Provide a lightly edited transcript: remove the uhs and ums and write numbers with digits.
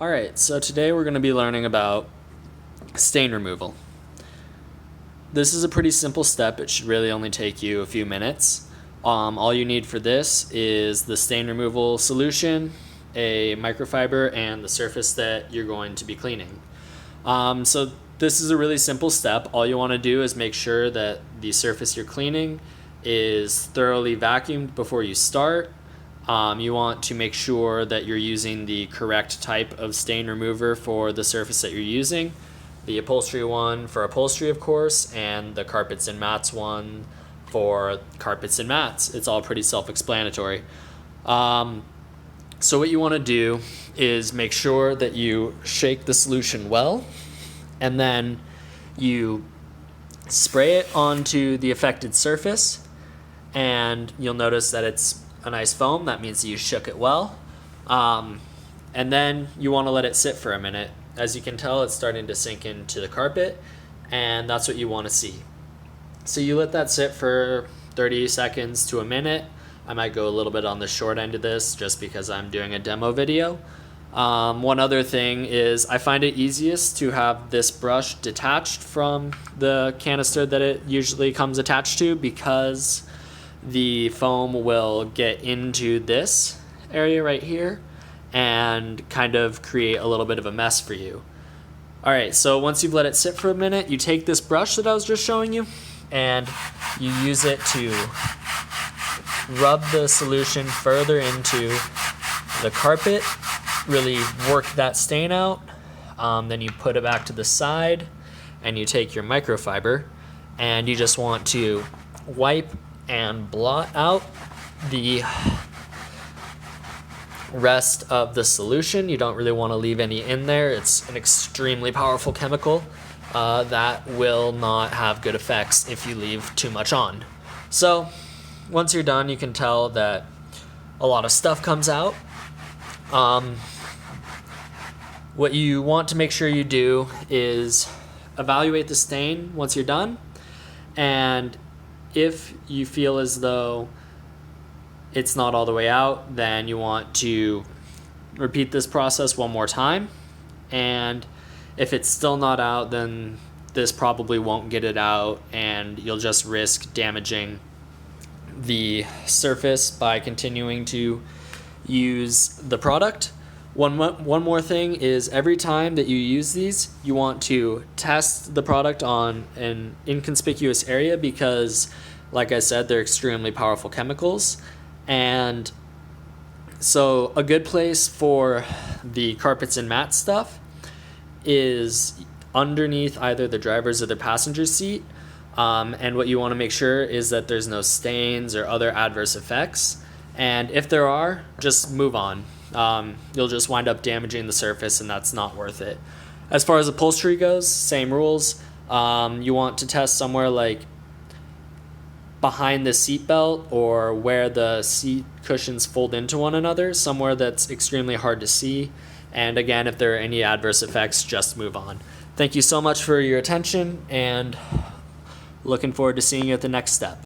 Alright, so today we're going to be learning about stain removal. This is a pretty simple step. It should really only take you a few minutes. All you need for this is the stain removal solution, a microfiber, and the surface that you're going to be cleaning. So this is a really simple step. All you want to do is make sure that the surface you're cleaning is thoroughly vacuumed before you start. You want to make sure that you're using the correct type of stain remover for the surface that you're using. The upholstery one for upholstery, of course, and the carpets and mats one for carpets and mats. It's all pretty self-explanatory. So what you want to do is make sure that you shake the solution well, and then you spray it onto the affected surface, and you'll notice that it's a nice foam. That means that you shook it well. And then you want to let it sit for a minute. As you can tell, it's starting to sink into the carpet, and that's what you want to see. So you let that sit for 30 seconds to a minute. I might go a little bit on the short end of this just because I'm doing a demo video. One other thing is I find it easiest to have this brush detached from the canister that it usually comes attached to, because the foam will get into this area right here and kind of create a little bit of a mess for you. Alright, so once you've let it sit for a minute, you take this brush that I was just showing you and you use it to rub the solution further into the carpet, really work that stain out. Then you put it back to the side and you take your microfiber and you just want to wipe and blot out the rest of the solution. You don't really want to leave any in there. It's an extremely powerful chemical that will not have good effects if you leave too much on. So once you're done, you can tell that a lot of stuff comes out. What you want to make sure you do is evaluate the stain once you're done, and if you feel as though it's not all the way out, then you want to repeat this process one more time. And if it's still not out, then this probably won't get it out, and you'll just risk damaging the surface by continuing to use the product. One more thing is, every time that you use these, you want to test the product on an inconspicuous area, because, like I said, they're extremely powerful chemicals. And so a good place for the carpets and mat stuff is underneath either the driver's or the passenger's seat. And what you want to make sure is that there's no stains or other adverse effects. And if there are, just move on. You'll just wind up damaging the surface, and that's not worth it. As far as upholstery goes, same rules. You want to test somewhere like behind the seat belt, or where the seat cushions fold into one another, somewhere that's extremely hard to see. And again, if there are any adverse effects, just move on. Thank you so much for your attention, and looking forward to seeing you at the next step.